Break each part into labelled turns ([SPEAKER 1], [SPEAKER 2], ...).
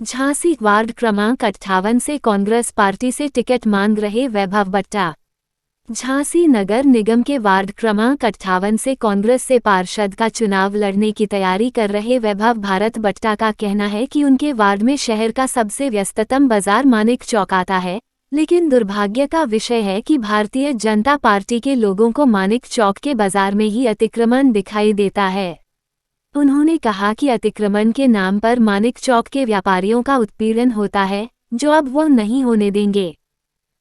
[SPEAKER 1] Jhansi ward क्रमांक 58 से Congress party से टिकट मांग रहे वैभव बट्टा। झांसी नगर निगम के वार्ड क्रमांक 58 से कांग्रेस से पार्षद का चुनाव लड़ने की तैयारी कर रहे वैभव भारत बट्टा का कहना है कि उनके वार्ड में शहर का सबसे व्यस्ततम बाजार मानिक चौक आता है, लेकिन दुर्भाग्य का विषय है कि भारतीय जनता पार्टी के लोगों को मानिक चौक के बाजार में ही अतिक्रमण दिखाई देता है। उन्होंने कहा कि अतिक्रमण के नाम पर मानिक चौक के व्यापारियों का उत्पीड़न होता है, जो अब वो नहीं होने देंगे।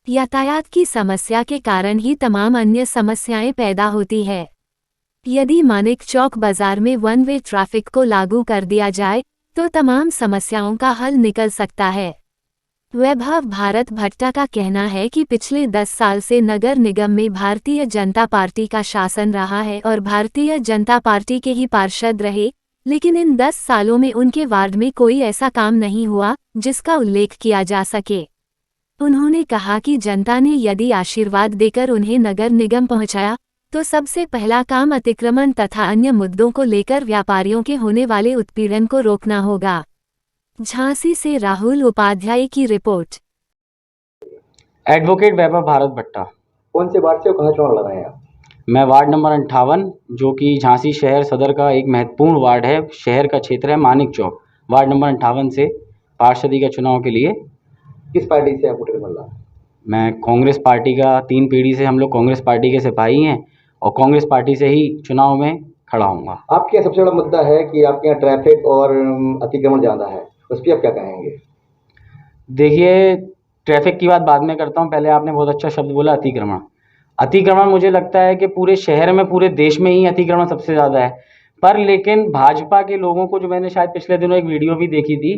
[SPEAKER 1] यातायात की समस्या के कारण ही तमाम अन्य समस्याएं पैदा होती है। यदि मानिक चौक बाजार में वन वे ट्रैफिक को लागू कर दिया जाए तो तमाम समस्याओं का हल निकल सकता है। वैभव भारत भट्टा का कहना है कि पिछले 10 साल से नगर निगम में भारतीय जनता पार्टी का शासन रहा है और भारतीय जनता पार्टी के ही पार्षद रहे, लेकिन इन 10 सालों में उनके वार्ड में कोई ऐसा काम नहीं हुआ जिसका उल्लेख किया जा सके। उन्होंने कहा कि जनता ने यदि आशीर्वाद देकर उन्हें नगर निगम पहुंचाया तो सबसे पहला काम अतिक्रमण तथा अन्य मुद्दों को लेकर व्यापारियों के होने वाले उत्पीड़न को रोकना होगा। झांसी से राहुल उपाध्याय की रिपोर्ट।
[SPEAKER 2] एडवोकेट वैभव भारत भट्टा।
[SPEAKER 3] कौन से वार्ड से और कहाँ चुनाव लड़ रहे हैं आप?
[SPEAKER 2] मैं वार्ड नंबर 58, जो कि झांसी शहर सदर का एक महत्वपूर्ण वार्ड है, शहर का क्षेत्र है मानिक चौक, वार्ड नंबर 58 से पार्षदी का चुनाव के लिए।
[SPEAKER 3] किस पार्टी से आपको टिकट मिल रहा है?
[SPEAKER 2] मैं कांग्रेस पार्टी का 3 पीढ़ी से, हम लोग कांग्रेस पार्टी के सिपाही हैं और कांग्रेस पार्टी से ही चुनाव में खड़ा हूँगा।
[SPEAKER 3] आपके यहाँ सबसे बड़ा मुद्दा है कि आपके यहाँ ट्रैफिक और अतिक्रमण ज़्यादा है, उस पर आप क्या कहेंगे?
[SPEAKER 2] देखिए, ट्रैफिक की बात बाद में करता हूँ, पहले आपने बहुत अच्छा शब्द बोला अतिक्रमण। अतिक्रमण मुझे लगता है कि पूरे शहर में, पूरे देश में ही अतिक्रमण सबसे ज़्यादा है। पर लेकिन भाजपा के लोगों को, जो मैंने शायद पिछले दिनों एक वीडियो भी देखी थी,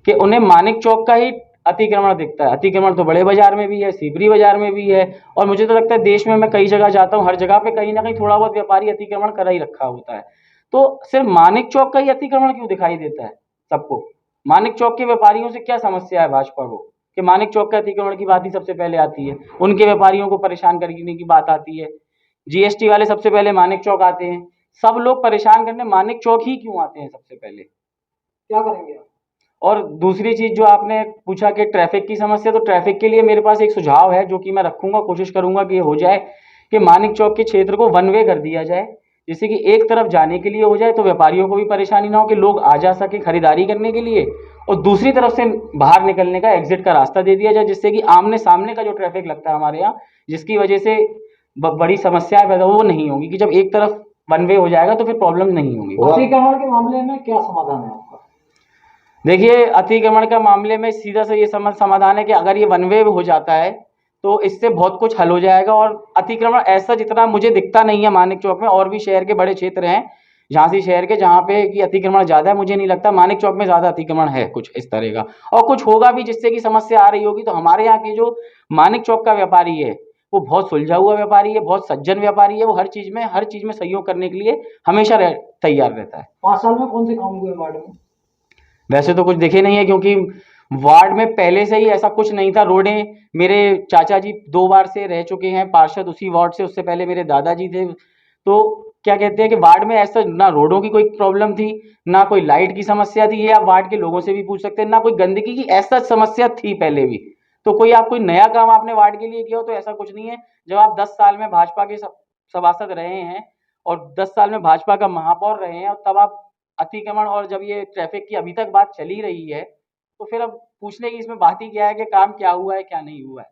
[SPEAKER 2] कि उन्हें मानिक चौक का ही अतिक्रमण दिखता है। अतिक्रमण तो बड़े बाजार में भी है, सीवरी बाजार में भी है, और मुझे तो लगता है देश में, मैं कई जगह जाता हूँ, हर जगह पे कहीं ना कहीं थोड़ा बहुत व्यापारी अतिक्रमण करा ही रखा होता है। तो सिर्फ मानिक चौक का ही अतिक्रमण क्यों दिखाई देता है सबको? मानिक चौक के व्यापारियों से क्या समस्या है भाजपा को कि मानिक चौक के अतिक्रमण की बात ही सबसे पहले आती है? उनके व्यापारियों को परेशान करने की बात आती है। जीएसटी वाले सबसे पहले मानिक चौक आते हैं। सब लोग परेशान करने मानिक चौक ही क्यों आते हैं सबसे पहले?
[SPEAKER 3] क्या करेंगे आप?
[SPEAKER 2] और दूसरी चीज जो आपने पूछा कि ट्रैफिक की समस्या, तो ट्रैफिक के लिए मेरे पास एक सुझाव है जो कि मैं रखूंगा, कोशिश करूंगा कि ये हो जाए कि मानिक चौक के क्षेत्र को वन वे कर दिया जाए, जिससे कि एक तरफ जाने के लिए हो जाए तो व्यापारियों को भी परेशानी ना हो, कि लोग आ जा सके खरीदारी करने के लिए, और दूसरी तरफ से बाहर निकलने का, एग्जिट का रास्ता दे दिया जाए, जिससे कि आमने सामने का जो ट्रैफिक लगता है हमारे यहाँ, जिसकी वजह से बड़ी समस्याएं पैदा वो नहीं होगी, कि जब एक तरफ वन वे हो जाएगा तो फिर प्रॉब्लम नहीं होगी।
[SPEAKER 3] अतिक्रमण के मामले में क्या समाधान है आपका?
[SPEAKER 2] देखिए, अतिक्रमण का मामले में सीधा सा ये समाधान है कि अगर ये वन वे हो जाता है तो इससे बहुत कुछ हल हो जाएगा। और अतिक्रमण ऐसा जितना मुझे दिखता नहीं है मानिक चौक में, और भी शहर के बड़े क्षेत्र हैं झांसी शहर के जहाँ पे कि अतिक्रमण ज़्यादा है, मुझे नहीं लगता मानिक चौक में ज़्यादा अतिक्रमण है कुछ इस तरह का। और कुछ होगा भी जिससे कि समस्या आ रही होगी, तो हमारे यहाँ के जो मानिक चौक का व्यापारी है वो बहुत सुलझा हुआ व्यापारी है, बहुत सज्जन व्यापारी है। वो हर चीज़ में सहयोग करने के लिए हमेशा तैयार रहता है।
[SPEAKER 3] 5 साल में कौन से काम हुए वार्ड में?
[SPEAKER 2] वैसे तो कुछ दिखे नहीं है, क्योंकि वार्ड में पहले से ही ऐसा कुछ नहीं था। रोडें, मेरे चाचा जी 2 बार से रह चुके हैं पार्षद उसी वार्ड से, उससे पहले मेरे दादाजी थे। तो क्या कहते हैं कि वार्ड में ऐसा ना रोडों की कोई प्रॉब्लम थी, ना कोई लाइट की समस्या थी, ये आप वार्ड के लोगों से भी पूछ सकते हैं, ना कोई गंदगी की ऐसा समस्या थी पहले भी। तो कोई नया काम आपने वार्ड के लिए किया हो तो ऐसा कुछ नहीं है। जब आप 10 साल में भाजपा के सभासद रहे हैं और 10 साल में भाजपा का महापौर रहे हैं, और तब आप अतिक्रमण और जब ये ट्रैफिक की अभी तक बात चली रही है, तो फिर अब पूछने की इसमें बात ही क्या है कि काम क्या हुआ है, क्या नहीं हुआ है।